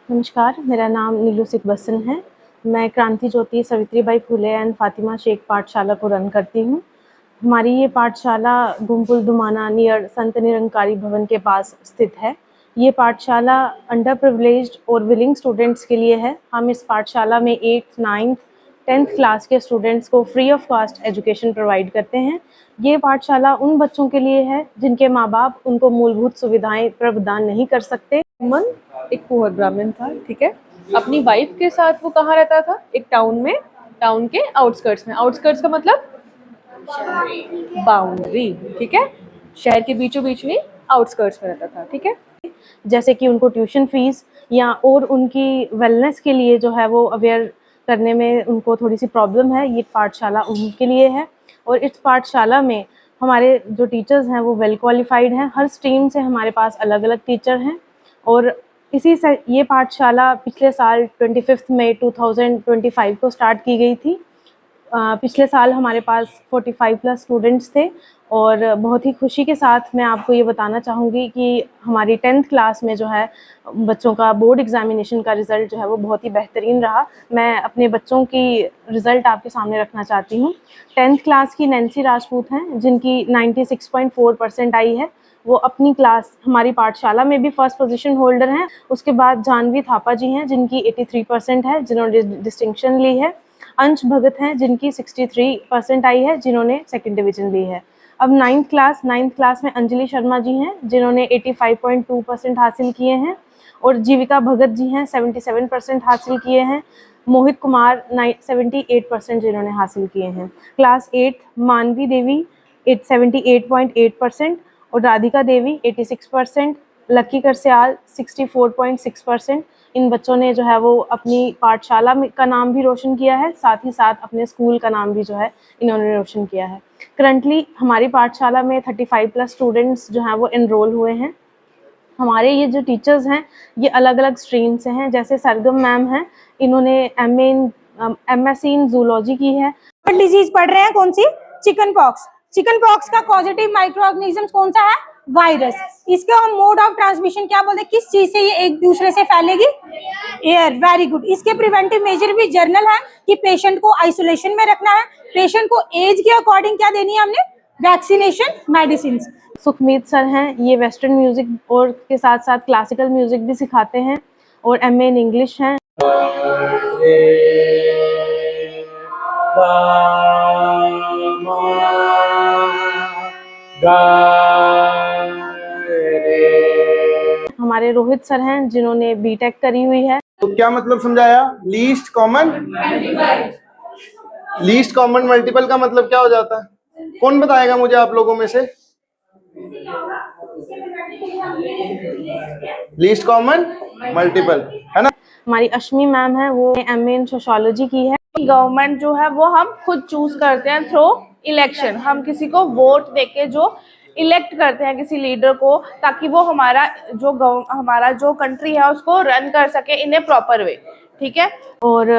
नमस्कार, मेरा नाम नीलू सिकबसन है। मैं क्रांति ज्योति सावित्रीबाई फुले एंड फातिमा शेख पाठशाला को रन करती हूँ। हमारी ये पाठशाला गुमपुल दुमाना नियर संत निरंकारी भवन के पास स्थित है। ये पाठशाला अंडर प्रिविलेज्ड और विलिंग स्टूडेंट्स के लिए है। हम इस पाठशाला में 8th, 9th, 10th क्लास के स्टूडेंट्स को free of cost education provide करते हैं। ये पाठशाला उन बच्चों के लिए है जिनके माँ बाप उनको मूलभूत सुविधाएं प्रदान नहीं कर सकते। मन एक पुअर ब्राह्मण था, ठीक है। अपनी वाइफ के साथ वो कहाँ रहता था? एक टाउन में, टाउन के आउटस्कर्ट्स में। आउटस्कर्ट्स का मतलब बाउंड्री, ठीक है। शहर के बीचों बीच में आउटस्कर्ट्स में रहता था, ठीक है। जैसे कि उनको ट्यूशन फीस या और उनकी वेलनेस के लिए जो है वो अवेयर करने में उनको थोड़ी सी प्रॉब्लम है, ये पाठशाला उनके लिए है। और इस पाठशाला में हमारे जो टीचर्स हैं वो वेल क्वालिफाइड हैं। हर स्ट्रीम से हमारे पास अलग अलग टीचर हैं और इसी से ये पाठशाला पिछले साल 25 मई 2025 को स्टार्ट की गई थी। पिछले साल हमारे पास 45+ स्टूडेंट्स थे और बहुत ही खुशी के साथ मैं आपको ये बताना चाहूँगी कि हमारी 10th क्लास में जो है बच्चों का बोर्ड एग्जामिनेशन का रिज़ल्ट जो है वो बहुत ही बेहतरीन रहा। मैं अपने बच्चों की रिज़ल्ट आपके सामने रखना चाहती हूँ। 10th क्लास की नैन्सी राजपूत हैं जिनकी 96.4% आई है। वो अपनी क्लास हमारी पाठशाला में भी फर्स्ट पोजीशन होल्डर हैं। उसके बाद जानवी थापा जी हैं जिनकी 83% है, जिन्होंने डिस्टिंक्शन ली है। अंश भगत हैं जिनकी 63% आई है, जिन्होंने सेकंड डिवीजन ली है। अब 9th क्लास में अंजलि शर्मा जी हैं जिन्होंने 85.2% हासिल किए हैं और जीविका भगत जी हैं 77% हासिल किए हैं। मोहित कुमार 78% जिन्होंने हासिल किए हैं। क्लास 8 मानवी देवी 78.8% और राधिका देवी 86%, लक्की करसयाल 64.6%। इन बच्चों ने जो है वो अपनी पाठशाला का नाम भी रोशन किया है, साथ ही साथ अपने स्कूल का नाम भी जो है इन्होंने रोशन किया है। करंटली हमारी पाठशाला में 35+ स्टूडेंट्स जो हैं वो एनरोल हुए हैं। हमारे ये जो टीचर्स हैं ये अलग अलग स्ट्रीम से हैं। जैसे सरगम मैम हैं, इन्होंने एमएससी इन जूलॉजी की है। डिजीज पढ़ रहे हैं, कौन सी? Chicken pox. चिकन पॉक्स का पॉजिटिव माइक्रो ऑर्गेनिज्म कौन सा है? वायरस। इसका हम मोड ऑफ ट्रांसमिशन क्या बोलते हैं? किस चीज से ये एक दूसरे से फैलेगी? एयर। Very good. इसके प्रिवेंटिव मेजर भी जर्नल है कि पेशेंट को आइसोलेशन में रखना है, पेशेंट को एज के अकॉर्डिंग क्या देनी है हमने? Vaccination, medicine. सुखमीत सर हैं, ये वेस्टर्न म्यूजिक और के साथ साथ क्लासिकल म्यूजिक भी सिखाते हैं और एमए इन इंग्लिश हैं। हमारे रोहित सर हैं जिन्होंने बीटेक करी हुई है। तो क्या मतलब समझाया? लीस्ट कॉमन मल्टीपल का मतलब क्या हो जाता है? कौन बताएगा मुझे आप लोगों में से? लीस्ट कॉमन मल्टीपल, है ना। हमारी अश्मी मैम है, वो एमए इन सोशियोलॉजी की है। गवर्नमेंट जो है वो हम खुद चूज करते हैं थ्रू इलेक्शन। हम किसी को वोट देके जो इलेक्ट करते हैं किसी लीडर को, ताकि वो हमारा जो कंट्री है उसको रन कर सके इन ए प्रॉपर वे, ठीक है। और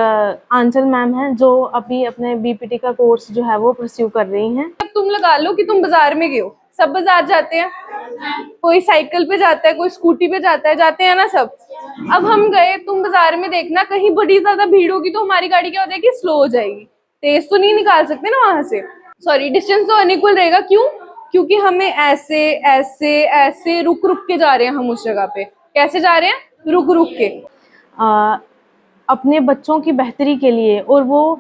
आंचल मैम है जो अभी अपने बीपीटी का कोर्स जो है वो परस्यू कर रही हैं। अब तुम लगा लो कि तुम बाजार में गए हो, सब बाजार जाते हैं, कोई साइकिल पे जाता है, कोई स्कूटी पे जाता है, जाते हैं ना सब। अब हम गए, तुम बाजार में देखना कहीं बड़ी ज्यादा भीड़ होगी तो हमारी गाड़ी क्या हो जाएगी? स्लो हो जाएगी, तेज तो नहीं निकाल सकते ना वहां से। सॉरी, डिस्टेंस तो अनइक्वल रहेगा। क्यों? क्योंकि हमें ऐसे ऐसे ऐसे रुक रुक के जा रहे हैं हम उस जगह पे। कैसे जा रहे हैं? रुक रुक के। अपने बच्चों की बेहतरी के लिए और वो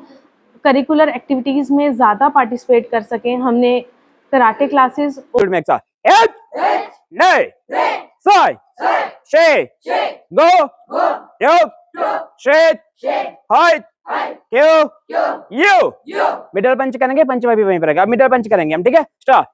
करिकुलर एक्टिविटीज में ज़्यादा पार्टिसिपेट कर सकें, हमने कराटे क्लासेस मिडल पंच करेंगे, पंच भी वहीं पर रहेगा। मिडल पंच करेंगे हम, ठीक है। स्टार्ट।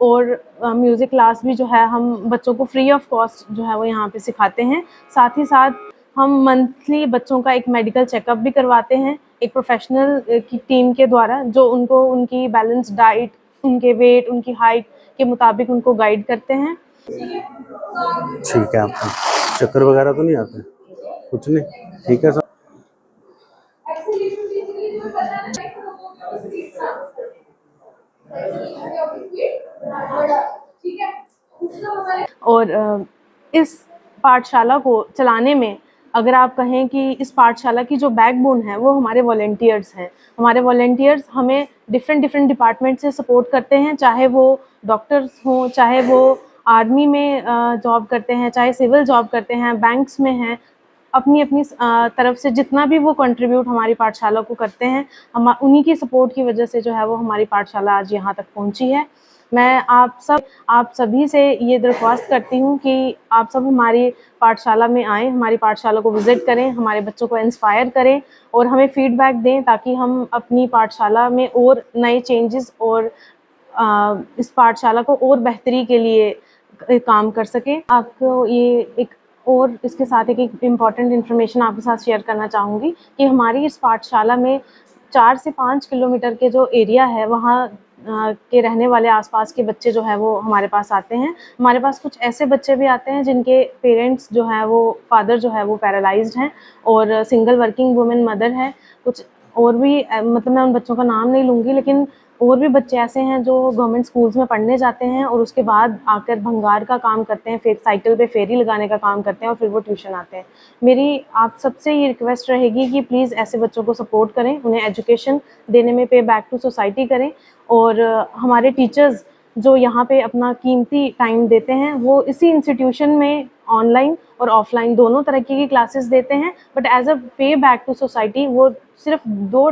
और म्यूज़िक क्लास भी जो है हम बच्चों को फ्री ऑफ कॉस्ट जो है वो यहाँ पे सिखाते हैं। साथ ही साथ हम मंथली बच्चों का एक मेडिकल चेकअप भी करवाते हैं एक प्रोफेशनल की टीम के द्वारा, जो उनको उनकी बैलेंस डाइट, उनके वेट, उनकी हाइट के मुताबिक उनको गाइड करते हैं। ठीक है। आपको चक्कर वगैरह तो नहीं आते? कुछ नहीं, ठीक है सर। ठीक है। और इस पाठशाला को चलाने में अगर आप कहें कि इस पाठशाला की जो बैकबोन है वो हमारे वॉलंटियर्स हैं। हमारे वॉलंटियर्स हमें डिफरेंट डिपार्टमेंट से सपोर्ट करते हैं, चाहे वो डॉक्टर्स हों, चाहे वो आर्मी में जॉब करते हैं, चाहे सिविल जॉब करते हैं, बैंक्स में हैं। अपनी अपनी तरफ से जितना भी वो कंट्रीब्यूट हमारी पाठशाला को करते हैं, हम उन्हीं की सपोर्ट की वजह से जो है वो हमारी पाठशाला आज यहाँ तक पहुँची है। मैं आप सभी से ये दरख्वास्त करती हूँ कि आप सब हमारी पाठशाला में आएँ, हमारी पाठशाला को विज़िट करें, हमारे बच्चों को इंस्पायर करें और हमें फीडबैक दें, ताकि हम अपनी पाठशाला में और नए चेंजेस और इस पाठशाला को और बेहतरी के लिए काम कर सकें। आपको ये एक और इसके साथ एक इम्पॉर्टेंट इन्फॉर्मेशन आपके साथ शेयर करना चाहूँगी कि हमारी इस पाठशाला में 4 से 5 किलोमीटर के जो एरिया है वहाँ के रहने वाले आसपास के बच्चे जो है वो हमारे पास आते हैं। हमारे पास कुछ ऐसे बच्चे भी आते हैं जिनके पेरेंट्स जो हैं वो फादर जो है वो पैरालाइज्ड हैं और सिंगल वर्किंग वुमेन मदर है। कुछ और भी मतलब मैं उन बच्चों का नाम नहीं लूँगी, लेकिन और भी बच्चे ऐसे हैं जो गवर्नमेंट स्कूल्स में पढ़ने जाते हैं और उसके बाद आकर भंगार का काम करते हैं, फिर साइकिल पे फेरी लगाने का काम करते हैं और फिर वो ट्यूशन आते हैं। मेरी आप सबसे ये रिक्वेस्ट रहेगी कि प्लीज़ ऐसे बच्चों को सपोर्ट करें, उन्हें एजुकेशन देने में पे बैक टू सोसाइटी करें। और हमारे टीचर्स जो यहाँ पे अपना कीमती टाइम देते हैं वो इसी इंस्टीट्यूशन में ऑनलाइन और ऑफलाइन दोनों तरह की क्लासेस देते हैं, बट एज अ पे बैक टू सोसाइटी वो सिर्फ 2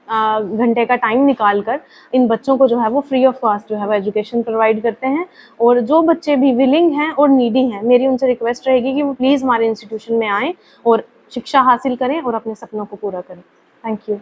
घंटे का टाइम निकाल कर इन बच्चों को जो है वो फ्री ऑफ कॉस्ट जो है वो एजुकेशन प्रोवाइड करते हैं। और जो बच्चे भी विलिंग हैं और नीडी हैं, मेरी उनसे रिक्वेस्ट रहेगी कि वो प्लीज़ हमारे इंस्टीट्यूशन में आएँ और शिक्षा हासिल करें और अपने सपनों को पूरा करें। Thank you.